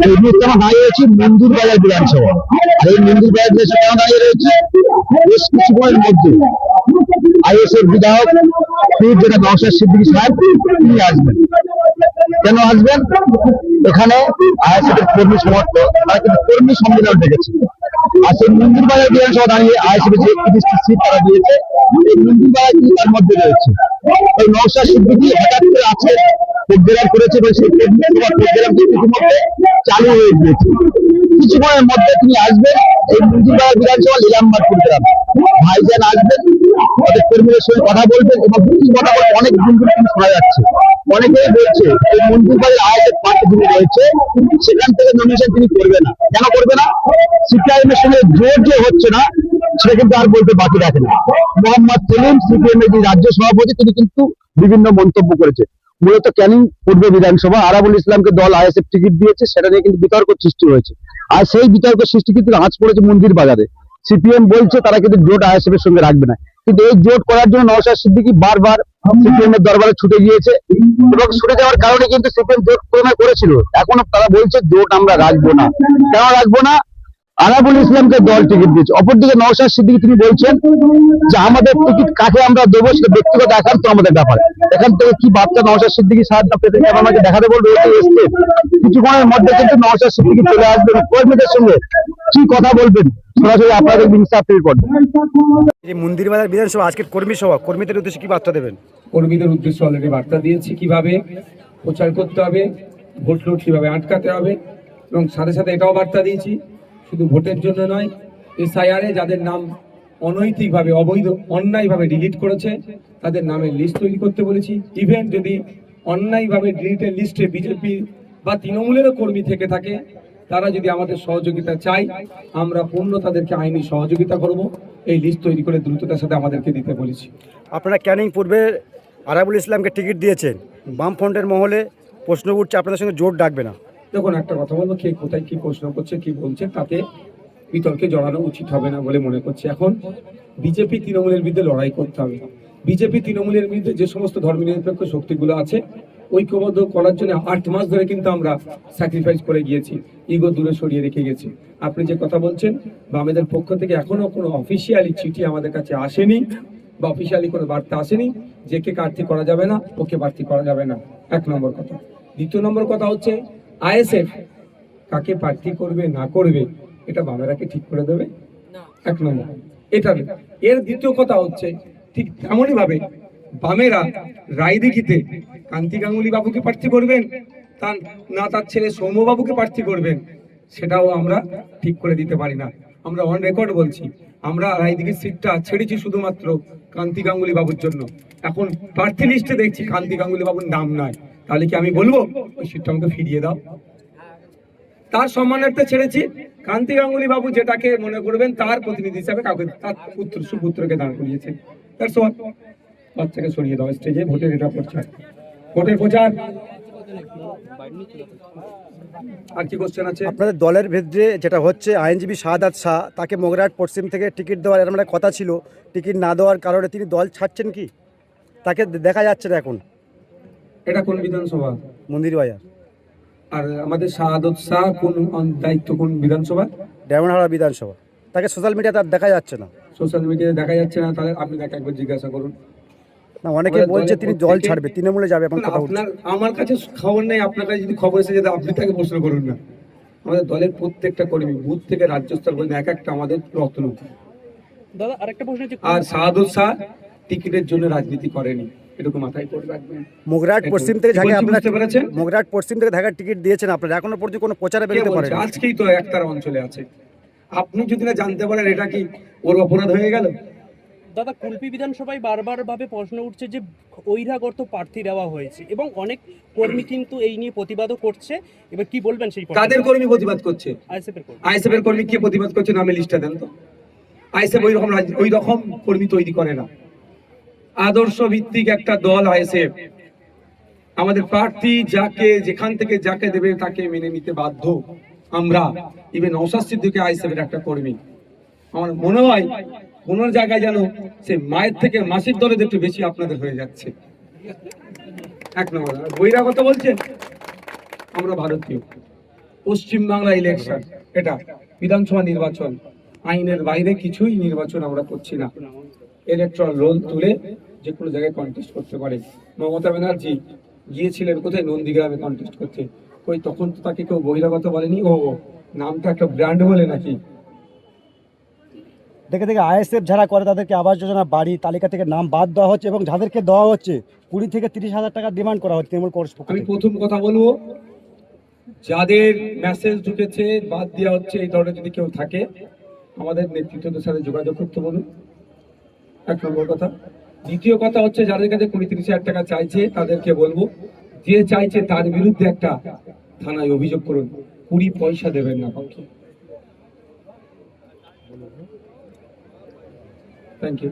এই মুহূর্তে আমরা দাঁড়িয়ে রয়েছি মন্দিরবাজার বিধানসভা। আর এই মন্দিরবাজার বিধানসভা দাঁড়িয়ে রয়েছে বেশ কিছুক্ষণের মধ্যে আইএসএফ বিধায়ক পীর যেটা নওশাদ সিদ্দিকী সাহেব তিনি আসবেন। কেন আসবেন? এখানে আইএসএফ এর কর্মী সমর্থক তারা কিন্তু কর্মী সম্মেলন ডেকেছে। আর সেই মন্দিরবাজার বিধানসভা দাঁড়িয়ে আইএসএফ যে 30টি সিট তারা দিয়েছে, এই মন্দিরবাজার কিন্তু তার মধ্যে রয়েছে। এই নওশাদ সিদ্দিকী হঠাৎ করে আছে প্রোগ্রাম করেছে এবং সেই প্রোগ্রাম ইতিমধ্যে চালু হয়ে গিয়েছে। কিছুক্ষণের মধ্যে তিনি আসবেন এই মন্দিরবাজার বিধানসভা লীলাম্বারপুর গ্রামে। ভাইজান আসবেন, তাদের কর্মীদের সঙ্গে কথা বলবেন এবং কিছু কথা বলে অনেক গুঞ্জন কিন্তু শোনা যাচ্ছে। অনেকেই বলছে এই মন্দিরবাজার আইএসএফ প্রার্থী যিনি রয়েছে সেখান থেকে নমিনেশন তিনি করবে না। কেন করবে না? সিপিআইএমের সঙ্গে জোর যে হচ্ছে না সেটা কিন্তু আর বলতে বাকি রাখে না। মোহাম্মদ সেলিম সিপিএম এর যে রাজ্য সভাপতি তিনি কিন্তু বিভিন্ন মন্তব্য করেছে। মূলত ক্যানিং পূর্ব বিধানসভা আরাবুল ইসলামকে দল আইএসএফ টিকিট দিয়েছে, সেটা নিয়ে কিন্তু বিতর্ক সৃষ্টি হয়েছে। আর সেই বিতর্ক সৃষ্টি কিন্তু আঁচ পড়েছে মন্দির বাজারে। সিপিএম বলছে তারা কিন্তু জোট আইএসএফ এর সঙ্গে রাখবে না, কিন্তু এই জোট করার জন্য নওশাদ সিদ্দিকী বারবার সিপিএম এর দরবারে ছুটে গিয়েছে এবং ছুটে যাওয়ার কারণে কিন্তু সিপিএম জোট প্রণয় করেছিল। এখনো তারা বলছে জোট আমরা রাখবো না। কেন রাখবো না? আরাবুল ইসলামকে দল টিকিট দিয়েছে। অপরদিকে নওশাদ সিদ্দিকী তিনি বলছেন যে আমাদের টিকিট কাকে আমরা দেবো সেটা ব্যক্তিগত একান্ত আমাদের ব্যাপার। এখান থেকে কি বার্তা নওশাদ সিদ্দিকী সাহেব আপনাদেরকে আমাকে দেখাতে বলবো। কিছুক্ষণের মধ্যে কিন্তু নওশাদ সিদ্দিকী চলে আসবেন, কর্মীদের সঙ্গে কি কথা বলবেন সরাসরি আপনাদের আপডেট করবেন। এই মন্দিরবাজার বিধানসভা আজকের কর্মী সভা, কর্মীদের উদ্দেশ্যে কি বার্তা দেবেন? কর্মীদের উদ্দেশ্যে অলরেডি বার্তা দিয়েছি কিভাবে প্রচার করতে হবে, ভোট লুট কিভাবে আটকাতে হবে, এবং সাথে সাথে এটাও বার্তা দিয়েছি শুধু ভোটের জন্য নয়, এসআইআর এ যাদের নাম অনৈতিকভাবে অবৈধ অন্যায়ভাবে ডিলিট করেছে তাদের নামের লিস্ট তৈরি করতে বলেছি। ইভেন যদি অন্যায়ভাবে ডিলিটের লিস্টে বিজেপি বা তৃণমূলেরও কর্মী থেকে থাকে, তারা যদি আমাদের সহযোগিতা চাই আমরা পূর্ণ তাদেরকে আইনি সহযোগিতা করব। এই লিস্ট তৈরি করে দ্রুততার সাথে আমাদেরকে দিতে বলেছি। আপনারা ক্যানিং পূর্বে আরাবুল ইসলামকে টিকিট দিয়েছেন, বামফ্রন্টের মহলে প্রশ্ন উঠছে আপনাদের সঙ্গে জোট ডাকবে না। দেখুন, একটা কথা বলবো, কে কোথায় কি প্রশ্ন করছে কি বলছে তাতে বিতর্কে জড়ানো উচিত হবে না বলে মনে করছি। এখন বিজেপি তৃণমূলের বিরুদ্ধে লড়াই করতে হবে। বিজেপি তৃণমূলের বিরুদ্ধে যে সমস্ত ধর্মনিরপেক্ষ শক্তিগুলো আছে ঐক্যবদ্ধ করার জন্য 8 মাস ধরে কিন্তু আমরা স্যাক্রিফাইস করে গিয়েছি, ইগো দূরে সরিয়ে রেখে গেছি। আপনি যে কথা বলছেন, বামেদের পক্ষ থেকে এখনো কোনো অফিসিয়ালি চিঠি আমাদের কাছে আসেনি বা অফিসিয়ালি কোনো বার্তা আসেনি যে কে প্রার্থী করা যাবে না, ওকে প্রার্থী করা যাবে না। 1 নম্বর কথা। দ্বিতীয় নম্বর কথা হচ্ছে আইএসএফ কাকে প্রার্থী করবে না করবে এটা বামেরা কি ঠিক করে দেবে? 1 নম্বর এটা। এর দ্বিতীয় কথা হচ্ছে ঠিক তেমনই ভাবে বামেরা রায়দিঘিতে কান্তি গাঙ্গুলি বাবুকে প্রার্থী করবেন না তার ছেলে সৌম্যবাবুকে প্রার্থী করবেন, সেটাও আমরা ঠিক করে দিতে পারি না। আমরা অন রেকর্ড বলছি আমরা রায়দিঘির সিটটা ছেড়েছি শুধুমাত্র কান্তি গাঙ্গুলি বাবুর জন্য। এখন প্রার্থী লিস্টে দেখছি কান্তি গাঙ্গুলি বাবুর নাম নাই, তাহলে কি আমি বলবো ওই সিটটা আমাকে ফিরিয়ে দাও? তার সম্মানার্থে ছেড়েছি। কান্তি গাঙ্গুলি বাবু যেটাকে মনে করবেন তার প্রতিনিধি হিসাবে কাউকে তার পুত্র সুপুত্রকে দাঁড় করিয়েছেন, তার সময় বাচ্চাকে সরিয়ে দাও স্টেজে। ভোটের এটা প্রচার, ভোটের প্রচার। আর কি কোশ্চেন আছে? আপনাদের দলের ভেতরে যেটা হচ্ছে আইনজীবী শাহাদাত শাহ তাকে মগরাহাট পশ্চিম থেকে টিকিট দেওয়ার এরকম একটা কথা ছিল, টিকিট না দেওয়ার কারণে তিনি দল ছাড়ছেন কি? তাকে দেখা যাচ্ছে না এখন। এটা কোন বিধানসভা? মন্দিরবাজার। আর আমাদের শাহাদত শাহ কোন দায়িত্ব কোন বিধানসভা? ডায়মন্ডহাওড়া বিধানসভা। তাকে সোশ্যাল মিডিয়াতে আর দেখা যাচ্ছে না। সোশ্যাল মিডিয়াতে দেখা যাচ্ছে না, তাহলে আপনি তাকে একবার জিজ্ঞাসা করুন। না, অনেকে বলছে তিনি দল ছাড়বে, তৃণমূলে যাবে এখন কথা উঠছে। আমার কাছে খবর নেই, আপনার কাছে যদি খবর এসে যেতে আপনি তাকে প্রশ্ন করুন না। আমাদের দলের প্রত্যেকটা কর্মী বুথ থেকে রাজ্য স্তর পর্যন্ত এক একটা আমাদের রত্ন। দাদা আরেকটা প্রশ্ন হচ্ছে, আর শাহাদত শাহ টিকিটের জন্য রাজনীতি করেনি, এটুকু মাথায় করে রাখবেন। মগরাহাট পশ্চিম থেকে ঢাকা বুঝতে পেরেছেন? মগরাহাট পশ্চিম থেকে ঢাকার টিকিট দিয়েছেন আপনারা, এখনো পর্যন্ত কোনো প্রচারে বেরোতে পারেন। আজকেই তো একতার অঞ্চলে আছে, আপনি যদি না জানতে পারেন এটা কি ওর অপরাধ হয়ে গেল? দাদা কুলপি বিধানসভায় বারবার ভাবে প্রশ্ন উঠছে যে বহিরাগত প্রার্থী দেওয়া হয়েছে এবং অনেক কর্মী কিন্তু এই নিয়ে প্রতিবাদও করছে। এবার কি বলবেন সেই? কাদের কর্মী প্রতিবাদ করছে? আইএসএফ এর কর্মী কে প্রতিবাদ করছে? নামে লিস্টটা দেন তো। আইএসএফ ওই রকম কর্মী তৈরি করে না। আদর্শ ভিত্তিক একটা দল আইএসএফ। আমাদের প্রার্থী যাকে যেখান থেকে যাকে দেবে তাকে মেনে নিতে বাধ্য আমরা। ইভেন নওশাদ সিদ্দিকী আইএসএফ এর একটা কর্মী। আমার মনে হয় কোন জায়গায় যেন সে মায়ের থেকে মাসির দরে একটু বেশি আপনাদের হয়ে যাচ্ছে। 1 নম্বর। বহিরাগত বলছেন, আমরা ভারতীয়, পশ্চিমবাংলা ইলেকশন, এটা বিধানসভা নির্বাচন, আইনের বাইরে কিছুই নির্বাচন আমরা করছি না। ইলেকট্রাল রোল তুলে যে কোনো জায়গায় কন্টেস্ট করতে পারে। মমতা ব্যানার্জি গিয়েছিলেন কোথায়? নন্দীগ্রামে কন্টেস্ট করতে। ওই তখন তো তাকে কেউ বহিরাগত বলেনি, ও নামটা একটা ব্র্যান্ড বলে নাকি? দেখে দেখে আইএসএফ যারা করে তাদেরকে আবাস যোজনা বাড়ি তালিকা থেকে নাম বাদ দেওয়া হচ্ছে এবং যাদেরকে দেওয়া হচ্ছে 20 থেকে 30 হাজার টাকা ডিমান্ড করা হচ্ছে তৃণমূল কংগ্রেস পক্ষ আমি থেকে। প্রথম কথা বলবো, যাদের মেসেজ ঢুকেছে বাদ দেওয়া হচ্ছে এই ধরনের যদি কেউ থাকে, আমাদের নেতৃত্বদের সাথে যোগাযোগ করতে বলুন, এক নম্বর কথা। দ্বিতীয় কথা হচ্ছে, যাদের কাছে 20-30 হাজার টাকা চাইছে তাদেরকে বলবো, যে চাইছে তার বিরুদ্ধে একটা থানায় অভিযোগ করুন, 20 পয়সা দেবেন না কাউকে। Thank you.